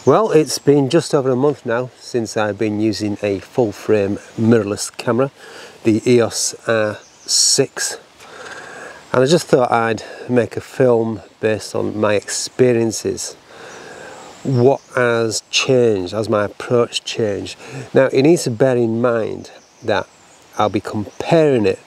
Well, it's been just over a month now since I've been using a full frame mirrorless camera, the EOS R6, and I just thought I'd make a film based on my experiences. What has changed? Has my approach changed? Now, you need to bear in mind that I'll be comparing it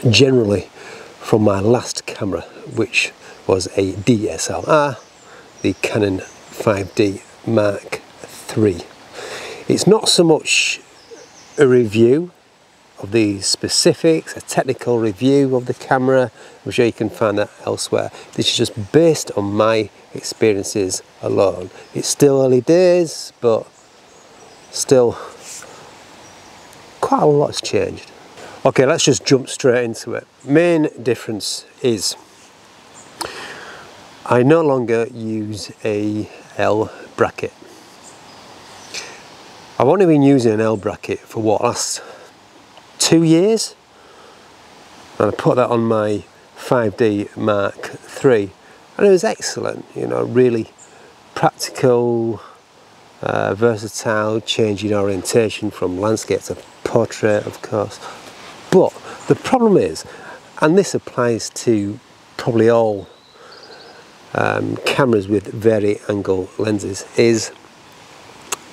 generally from my last camera, which was a DSLR, the Canon 5D Mark III. It's not so much a review of the specifics, a technical review of the camera. I'm sure you can find that elsewhere. This is just based on my experiences alone. It's still early days, but still quite a lot's changed. Okay, let's just jump straight into it. Main difference is I no longer use a L bracket. I've only been using an L bracket for what, last 2 years? And I put that on my 5D Mark III and it was excellent, you know, really practical, versatile, changing orientation from landscape to portrait, of course. But the problem is, and this applies to probably all cameras with vari-angle lenses, is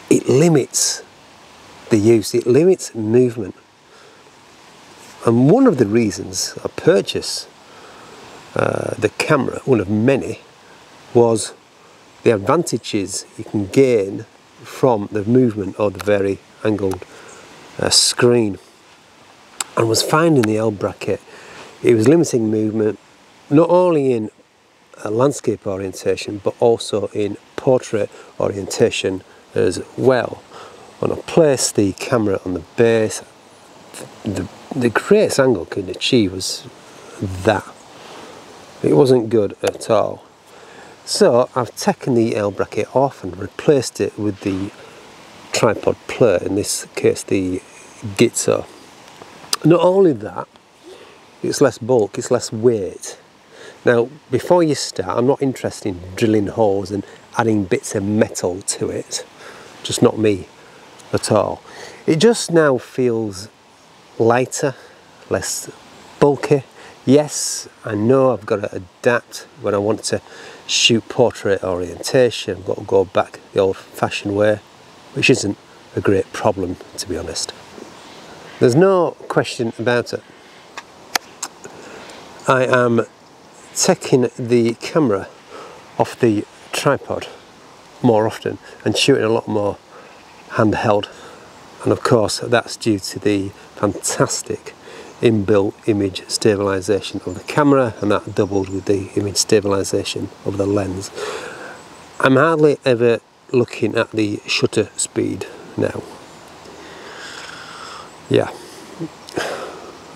it limits the use, it limits movement. And one of the reasons I purchased the camera, one of many, was the advantages you can gain from the movement of the vari-angled screen. And was finding the L bracket, it was limiting movement, not only in landscape orientation, but also in portrait orientation as well. When I placed the camera on the base, the greatest angle I could achieve was that. It wasn't good at all. So I've taken the L bracket off and replaced it with the tripod plate, in this case the Gitzo. Not only that, it's less bulk, it's less weight. Now, before you start, I'm not interested in drilling holes and adding bits of metal to it. Just not me at all. It just now feels lighter, less bulky. Yes, I know I've got to adapt when I want to shoot portrait orientation. I've got to go back the old-fashioned way, which isn't a great problem, to be honest. There's no question about it. I am taking the camera off the tripod more often and shooting a lot more handheld. And of course, that's due to the fantastic inbuilt image stabilization of the camera, and that doubled with the image stabilization of the lens. I'm hardly ever looking at the shutter speed now. Yeah,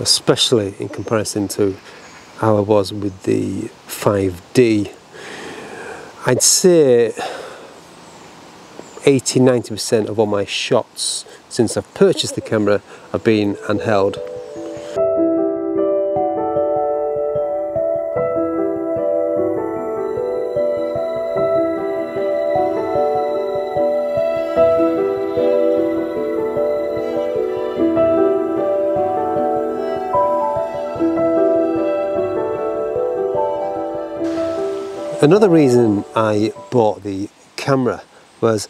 especially in comparison to how I was with the 5D. I'd say 80–90% of all my shots since I've purchased the camera have been handheld. Another reason I bought the camera was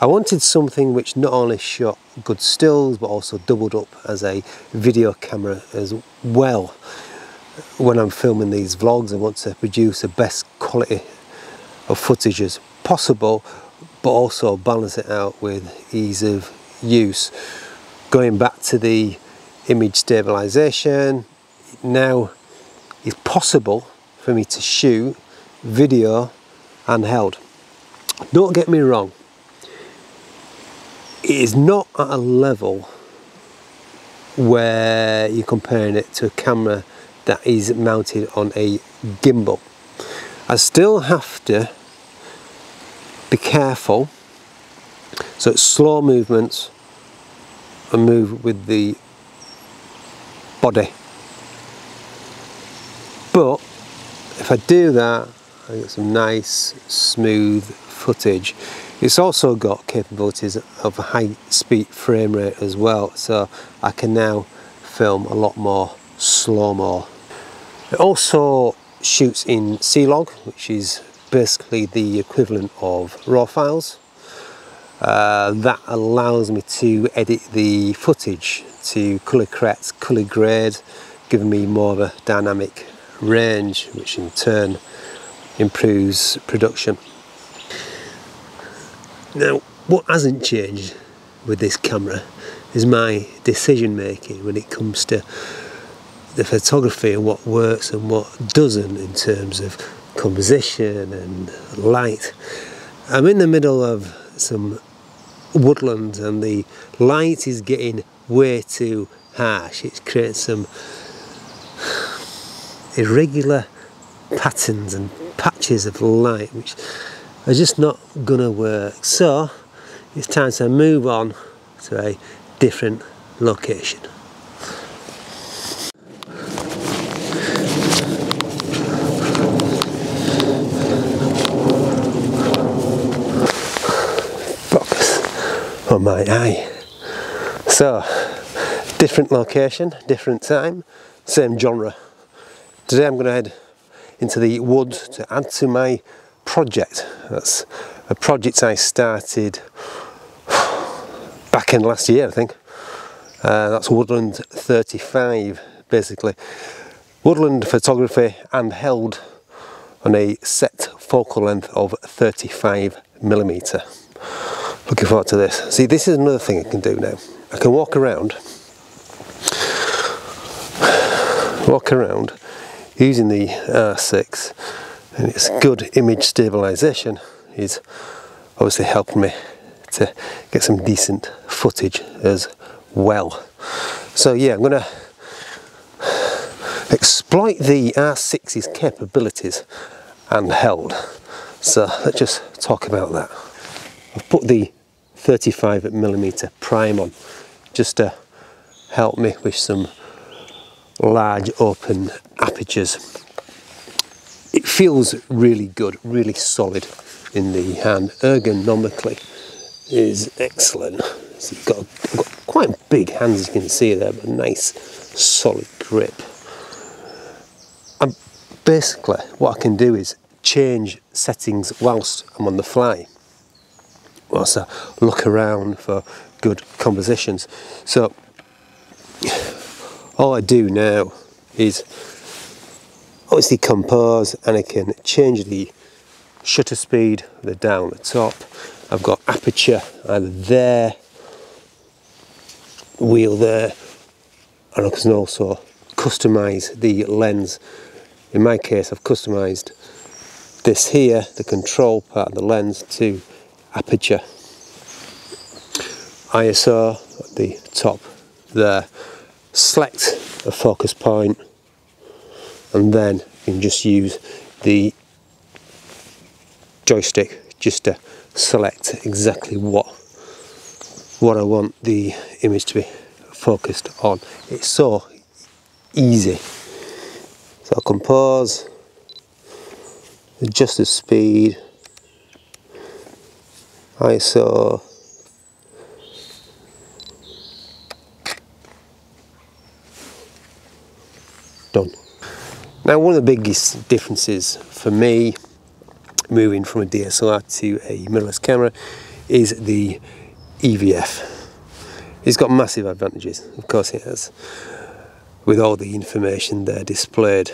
I wanted something which not only shot good stills but also doubled up as a video camera as well. When I'm filming these vlogs, I want to produce the best quality of footage as possible, but also balance it out with ease of use. Going back to the image stabilization, now it's possible for me to shoot video handheld. Don't get me wrong, it is not at a level where you're comparing it to a camera that is mounted on a gimbal. I still have to be careful, so it's slow movements and move with the body. But if I do that, I get some nice, smooth footage. It's also got capabilities of a high speed frame rate as well, so I can now film a lot more slow-mo. It also shoots in C-Log, which is basically the equivalent of RAW files. That allows me to edit the footage to colour correct, colour grade, giving me more of a dynamic range, which in turn improves production. Now, what hasn't changed with this camera is my decision making when it comes to the photography and what works and what doesn't in terms of composition and light. I'm in the middle of some woodland and the light is getting way too harsh. It creates some irregular patterns and patches of light which are just not gonna work. So it's time to move on to a different location. On my eye. So, different location, different time, same genre. Today I'm going to head into the woods to add to my project. That's a project I started back in last year, I think. That's Woodland 35, basically. Woodland photography and held on a set focal length of 35mm. Looking forward to this. See, this is another thing I can do now. I can walk around using the R6, and its good image stabilization is obviously helping me to get some decent footage as well. So yeah, I'm going to exploit the R6's capabilities handheld. So let's just talk about that. I've put the 35mm prime on just to help me with some large open apertures. It feels really good, really solid in the hand. Ergonomically is excellent. So I've got quite big hands, as you can see there, but a nice solid grip. And basically what I can do is change settings whilst I'm on the fly, whilst I look around for good compositions. So all I do now is obviously compose, and I can change the shutter speed, the down, the top. I've got aperture either there, wheel there, and I can also customize the lens. In my case, I've customized this here, the control part of the lens, to aperture. ISO at the top there. Select a focus point, and then you can just use the joystick just to select exactly what I want the image to be focused on. It's so easy. So I'll compose, adjust the speed, ISO, done. Now, one of the biggest differences for me moving from a DSLR to a mirrorless camera is the EVF. It's got massive advantages, of course it has, with all the information there displayed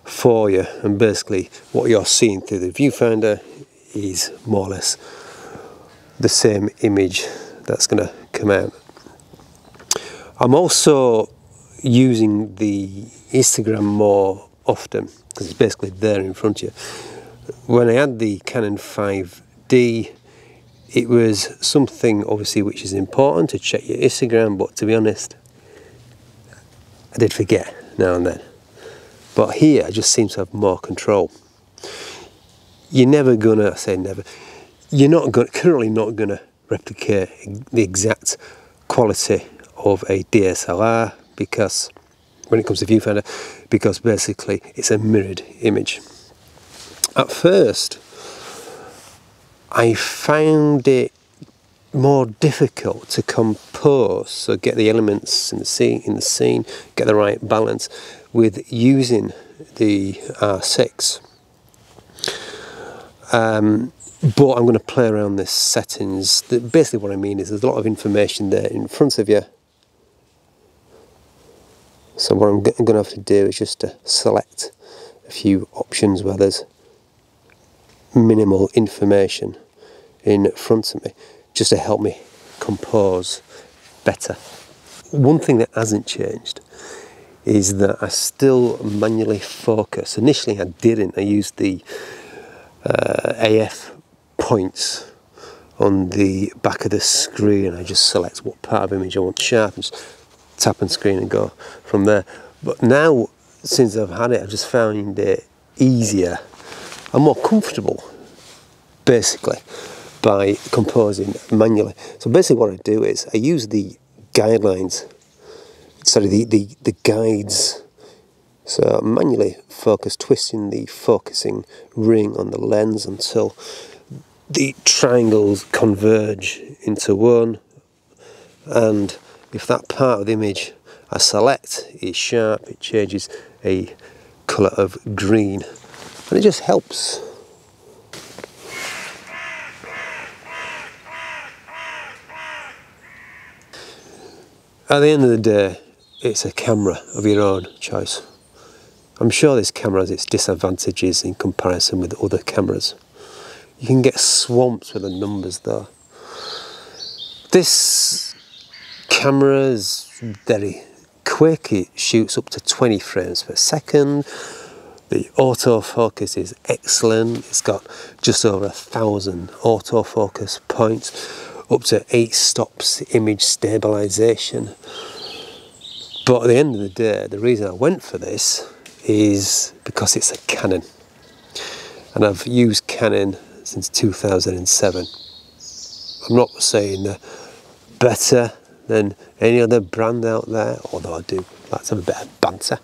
for you, and basically what you're seeing through the viewfinder is more or less the same image that's going to come out. I'm also using the histogram more often because it's basically there in front of you. When I had the Canon 5D, it was something obviously which is important to check your histogram, but to be honest, I did forget now and then. But here I just seem to have more control. You're never gonna, I say never, you're not going, currently not gonna replicate the exact quality of a DSLR, because when it comes to viewfinder, because basically it's a mirrored image. At first I found it more difficult to compose, so get the elements in the scene, get the right balance with using the R6. But I'm going to play around the settings. Basically what I mean is there's a lot of information there in front of you. So what I'm going to have to do is just to select a few options where there's minimal information in front of me, just to help me compose better. One thing that hasn't changed is that I still manually focus. Initially I didn't. I used the AF points on the back of the screen. I just select what part of image I want sharp and just tap on screen and go from there. But now, since I've had it, I've just found it easier and more comfortable, basically, by composing manually. So basically what I do is I use the guidelines, sorry, the guides. So manually focus, twisting the focusing ring on the lens until the triangles converge into one, and if that part of the image I select is sharp, it changes a colour of green, and it just helps. At the end of the day, it's a camera of your own choice. I'm sure this camera has its disadvantages in comparison with other cameras. You can get swamped with the numbers though. This camera is very quick, it shoots up to 20 frames per second. The autofocus is excellent, it's got just over 1,000 autofocus points, up to 8 stops image stabilization. But at the end of the day, the reason I went for this is because it's a Canon, and I've used Canon since 2007. I'm not saying they're better than any other brand out there, although I do like to have a bit of banter.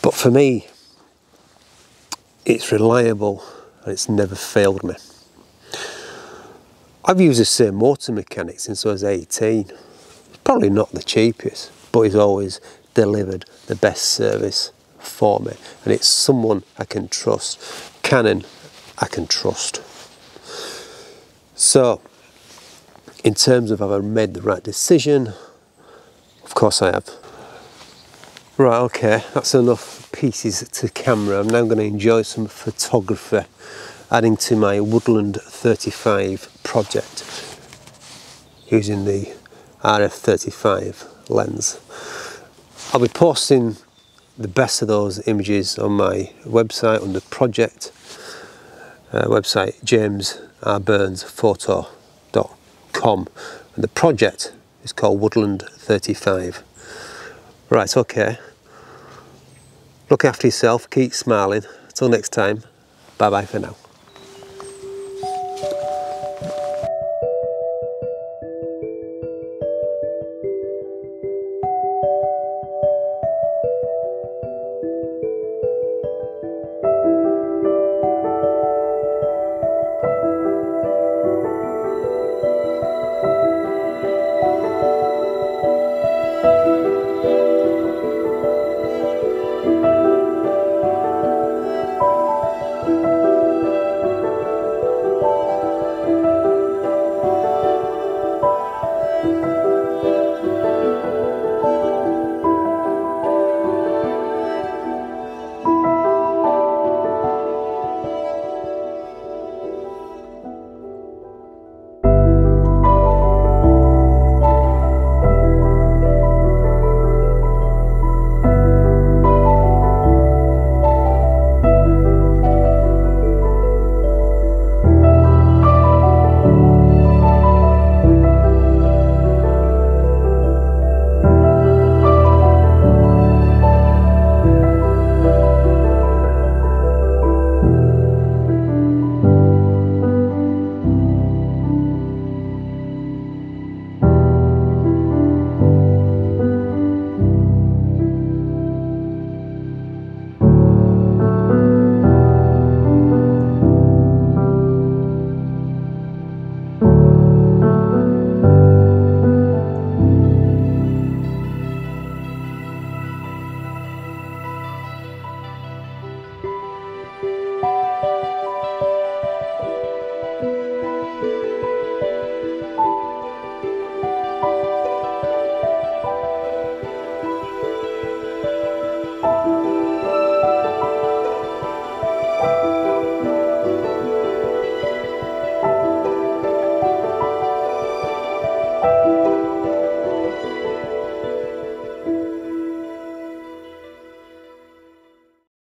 But for me, it's reliable and it's never failed me. I've used the same motor mechanic since I was 18. It's probably not the cheapest, but he's always delivered the best service for me, and it's someone I can trust. Canon, I can trust. So, in terms of have I made the right decision, of course I have. Right, okay, that's enough pieces to camera. I'm now going to enjoy some photography, adding to my Woodland 35 project using the RF35 lens. I'll be posting the best of those images on my website under project website, jamesrburnsphoto.com, and the project is called Woodland 35. Right, okay. Look after yourself, keep smiling. Until next time, bye bye for now.